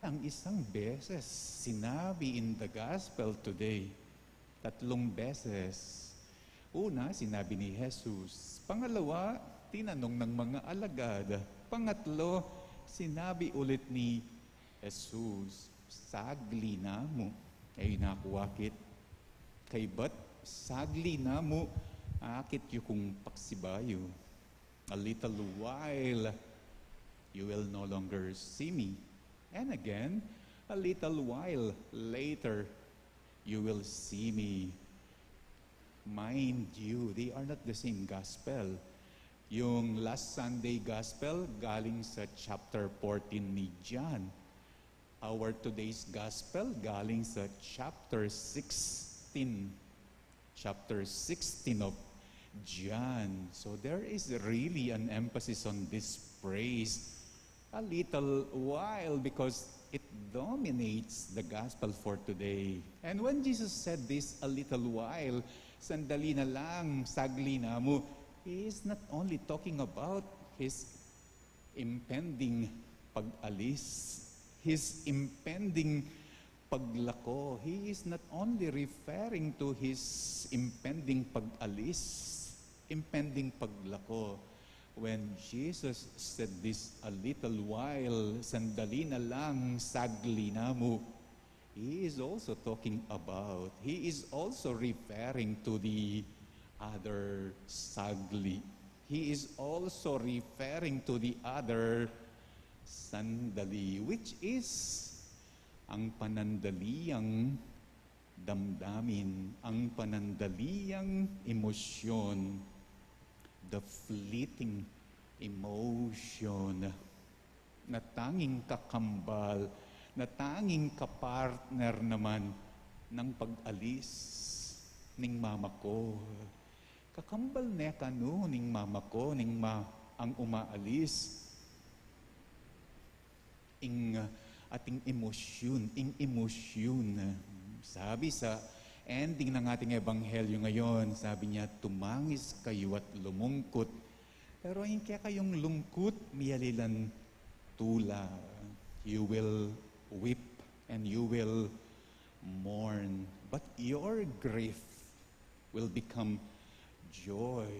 parang isang beses sinabi in the gospel today. 3 beses. Una, sinabi ni Jesus. Pangalawa, tinanong ng mga alagad. Pangatlo, sinabi ulit ni Jesus, sagli na mo. Ay nakuwakit. Kay ba't sagli na mo, akit yung paksibayo. A little while, you will no longer see me. And again, a little while later, you will see me. Mind you, they are not the same gospel. Yung last Sunday gospel, galing sa chapter 14 ni John. Our today's gospel, galing sa chapter 16. Chapter 16 of John. So there is really an emphasis on this phrase, a little while, because it dominates the gospel for today. And when Jesus said this, a little while, sandali na lang, sagli na mo, He is not only talking about His impending pag-alis, His impending paglako. He is not only referring to His impending pag-alis, impending paglako. When Jesus said this, a little while, sandali na lang, sagli na mo, He is also talking about, He is also referring to the other sagli. He is also referring to the other sandali, which is ang panandaliang damdamin, ang panandaliang emosyon, the fleeting emotion na tanging kakambal, na tanging kapartner naman ng pag-alis ning mama ko. Kakambal na kanu ning mama ko, ang umaalis. Ating emosyon. Sabi sa ending ng ating ebanghelyo ngayon, sabi niya, tumangis kayo at lumungkot. Pero hindi kaya kayong lungkot, miyalilan tula. You will weep and you will mourn. But your grief will become joy.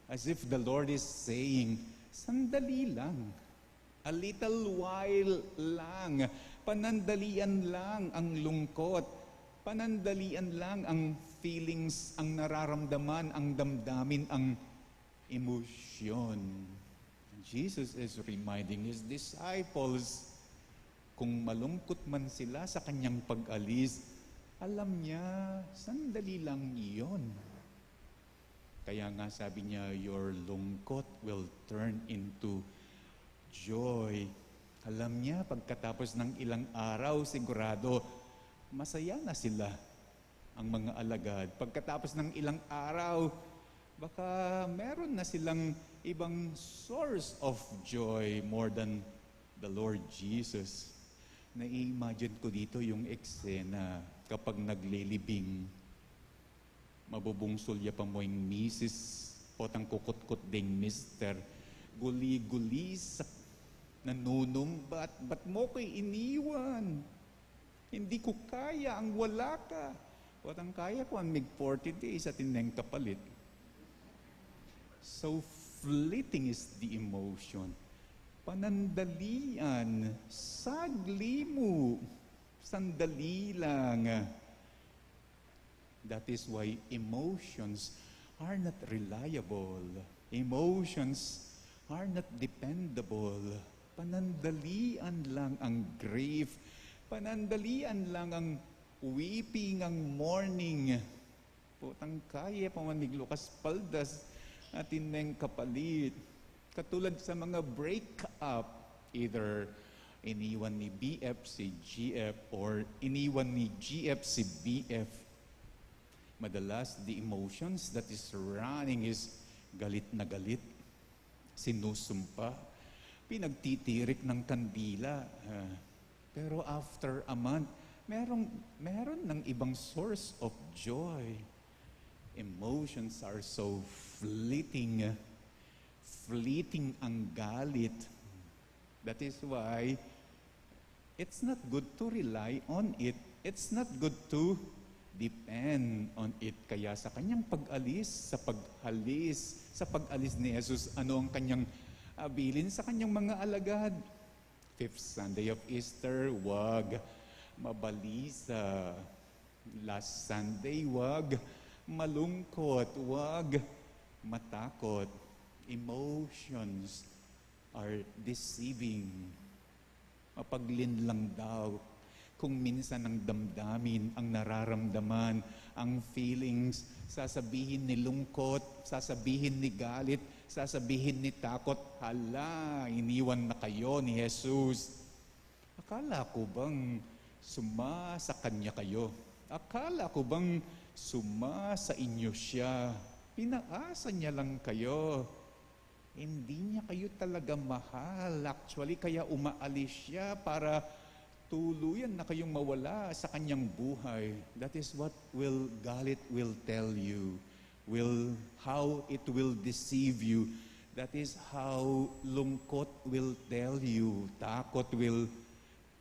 As if the Lord is saying, sandali lang. A little while lang. Panandalian lang ang lungkot. Panandalian lang ang feelings, ang nararamdaman, ang damdamin, ang emosyon. Jesus is reminding His disciples, kung malungkot man sila sa kanyang pag-alis, alam niya, sandali lang iyon. Kaya nga sabi niya, your lungkot will turn into joy. Alam niya, pagkatapos ng ilang araw, sigurado, masaya na sila, ang mga alagad. Pagkatapos ng ilang araw, baka meron na silang ibang source of joy more than the Lord Jesus. Na-imagine ko dito yung eksena kapag naglilibing, mabubungsolya pa mo yung misis, potang kukot-kot ding mister, guli-guli sa nanunumbat, ba't mo ko'y iniwan? Hindi ko kaya, ang wala ka. Potang kaya ko ang mig-40 days at ineng kapalit. So fleeting is the emotion. Panandalian, sagli mo, sandali lang. That is why emotions are not reliable. Emotions are not dependable. Panandalian lang ang grief. Panandalian lang ang weeping, ang mourning. Putang kaya pa man miglukas paldas at ineng kapalit. Katulad sa mga break-up, either iniwan ni BF si GF or iniwan ni GF si BF. Madalas, the emotions that is running is galit na galit, sinusumpa, pinagtitirik ng kandila. Pero after a month, meron ng ibang source of joy. Emotions are so fleeting. Fleeting ang galit. That is why It's not good to rely on it. It's not good to depend on it. Kaya sa kanyang pag-alis, sa pag-alis ni Jesus, ano ang kanyang bilin sa kanyang mga alagad? Fifth Sunday of Easter, wag mabalisa. Last Sunday, wag malungkot, wag matakot. Emotions are deceiving. Mapaglinlang daw. Kung minsan ang damdamin, ang nararamdaman, ang feelings, sasabihin ni lungkot, sasabihin ni galit, sasabihin ni takot, hala, iniwan na kayo ni Jesus. Akala ko bang sumasa kanya kayo? Akala ko bang sumasa inyo siya? Pinaasa niya lang kayo. Hindi niya kayo talaga mahal. Actually, kaya umaalis siya para tuluyan na kayong mawala sa kanyang buhay. That is what galit will tell you. How it will deceive you. That is how lungkot will tell you. Takot will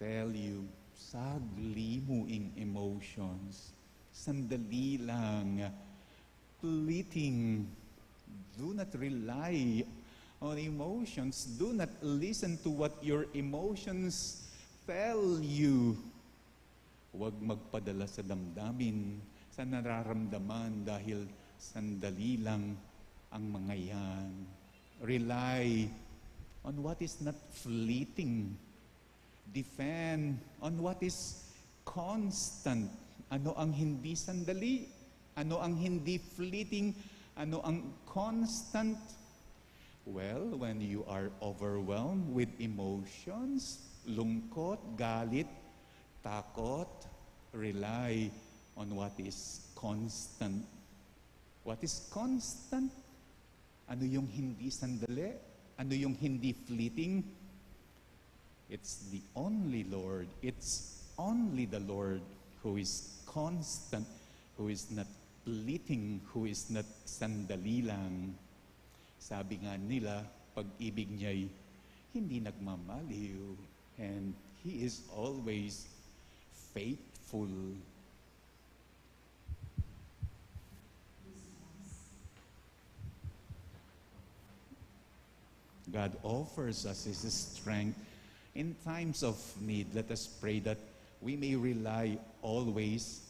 tell you. Saglimuing emotions. Sandali lang. Fleeting. Do not rely on emotions. Do not listen to what your emotions tell you. Huwag magpadala sa damdamin, sa nararamdaman dahil sandali lang ang mga yan. Rely on what is not fleeting. Depend on what is constant. Ano ang hindi sandali? Ano ang hindi fleeting? Ano ang constant? Well, when you are overwhelmed with emotions, lungkot, galit, takot, rely on what is constant. What is constant? Ano yung hindi sandali? Ano yung hindi fleeting? It's the only Lord. It's only the Lord who is constant, who is not fleeting, who is not sandali lang. Sabi nga nila, pag-ibig niya'y hindi nagmamaliw. And He is always faithful. God offers us His strength in times of need. Let us pray that we may rely always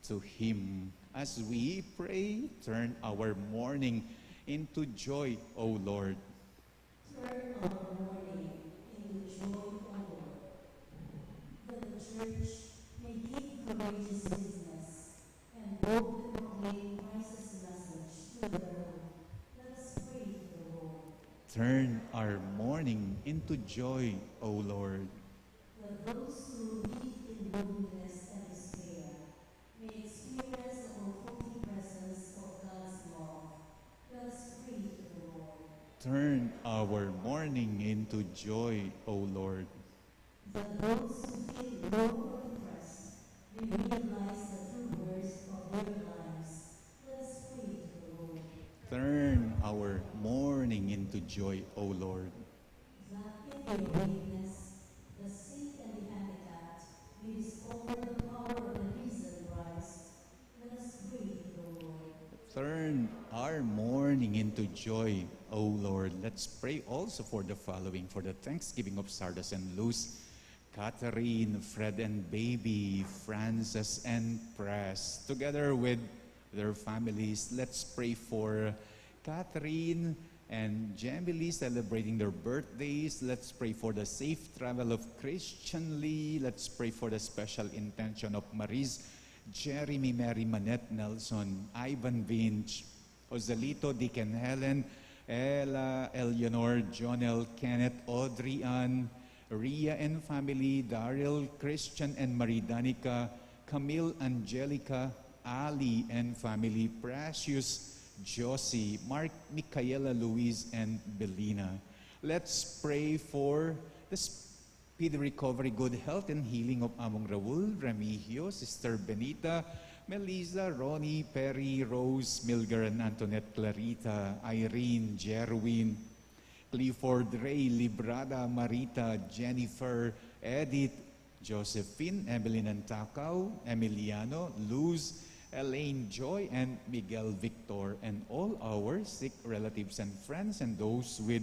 to Him. As we pray, turn our mourning into joy, O Lord. Turn our mourning into joy, O Lord. That the Church may give courageous witness and boldly proclaim Christ's message to the world. Let us pray to the Lord. Turn our mourning into joy, O Lord. That those who live in loneliness and despair may experience the comforting presence of God's love. Let us pray to the Lord. Turn our mourning into joy, O Lord. That those who feel low or depressed may realize the true worth of their lives. Let us pray to the Lord. Turn our mourning into joy, O Lord. That in their weakness, the sick and the handicapped may discover the power of the risen Christ. Let us pray to the Lord. Turn our mourning into joy, O Lord. Let's pray also for the following, for the Thanksgiving of Sardas and Luz, Catherine, Fred and Baby, Francis and Press, together with their families. Let's pray for Catherine and Jamily celebrating their birthdays. Let's pray for the safe travel of Christian Lee. Let's pray for the special intention of Maris, Jeremy, Mary, Manette, Nelson, Ivan Vinch, Joselito, Deacon Helen, Ella, Eleanor, Jonel, Kenneth, Audrey Ann, Ria and family, Daryl, Christian and Marie Danica, Camille, Angelica, Ali and family, Precious, Josie, Mark, Micaela, Louise, and Belina. Let's pray for the speedy recovery, good health, and healing of Among Raul, Remigio, Sister Benita, Melissa, Ronnie, Perry, Rose, Milgar, and Antoinette, Clarita, Irene, Jerwin, Clifford, Ray, Librada, Marita, Jennifer, Edith, Josephine, Evelyn Antacao, Emiliano, Luz, Elaine Joy, and Miguel Victor, and all our sick relatives and friends and those with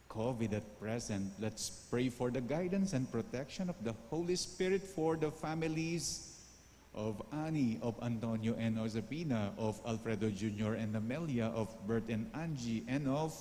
COVID at present. Let's pray for the guidance and protection of the Holy Spirit for the families of Annie, of Antonio and Josepina, of Alfredo Jr. and Amelia, of Bert and Angie, and of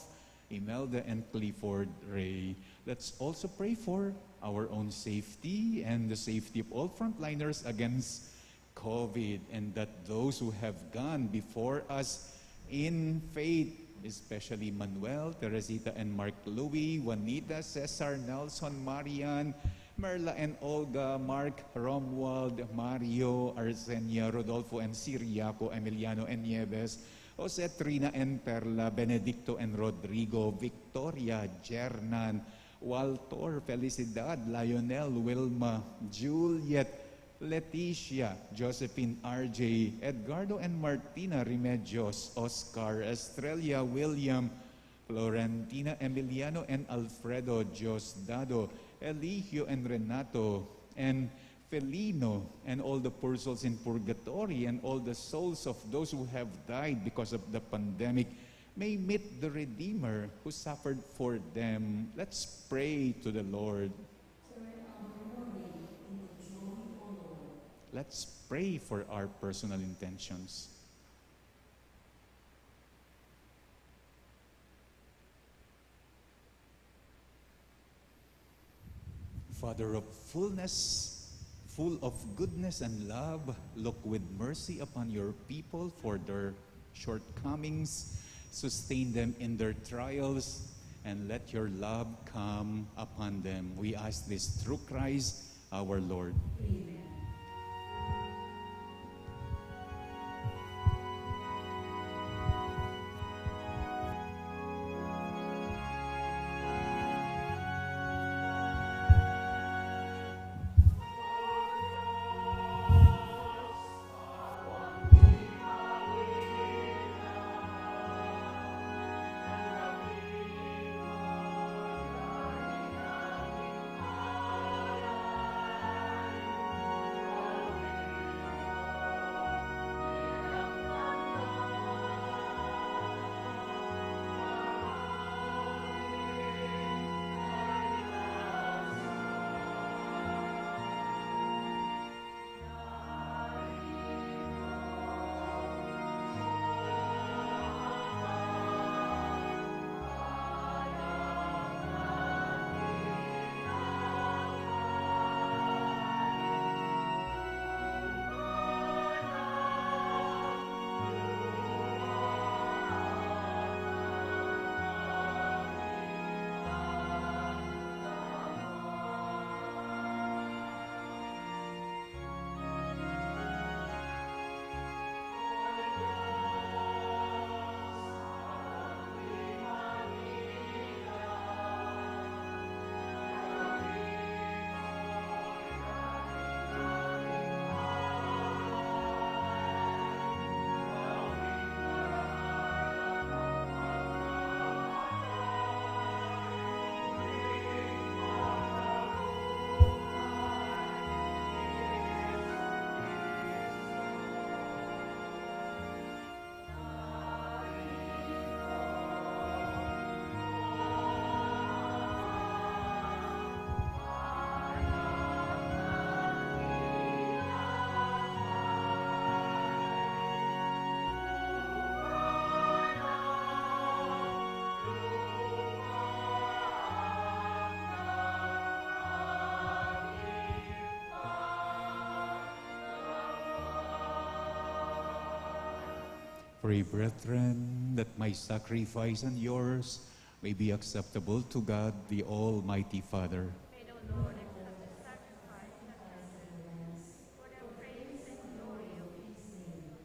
Imelda and Clifford Ray. Let's also pray for our own safety and the safety of all frontliners against COVID, and that those who have gone before us in faith, especially Manuel, Teresita and Mark Louie, Juanita, Cesar, Nelson, Marian, Merla and Olga, Mark, Romuald, Mario, Arsenia, Rodolfo and Siriaco, Emiliano and Nieves, Jose, Trina and Perla, Benedicto and Rodrigo, Victoria, Jernan, Walter, Felicidad, Lionel, Wilma, Juliet, Leticia, Josephine, RJ, Edgardo and Martina Remedios, Oscar, Estrella, William, Florentina, Emiliano and Alfredo, Diosdado, Eligio and Renato, and Felino, and all the poor souls in purgatory, and all the souls of those who have died because of the pandemic, may meet the Redeemer who suffered for them. Let's pray to the Lord. Let's pray for our personal intentions. Father of fullness, full of goodness and love, look with mercy upon your people for their shortcomings. Sustain them in their trials, and let your love come upon them. We ask this through Christ our Lord. Amen. Pray, brethren, that my sacrifice and yours may be acceptable to God, the Almighty Father. May the Lord accept the sacrifice and us for the praise and glory of his name.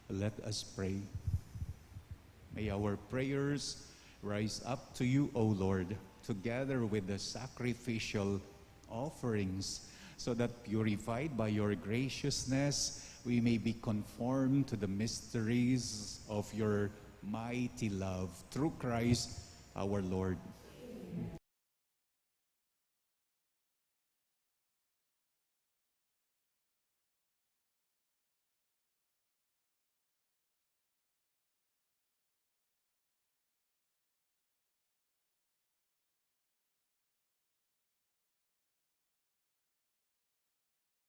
Let us pray. May our prayers rise up to you, O Lord, together with the sacrificial offerings, so that purified by your graciousness, we may be conformed to the mysteries of your mighty love. Through Christ our Lord.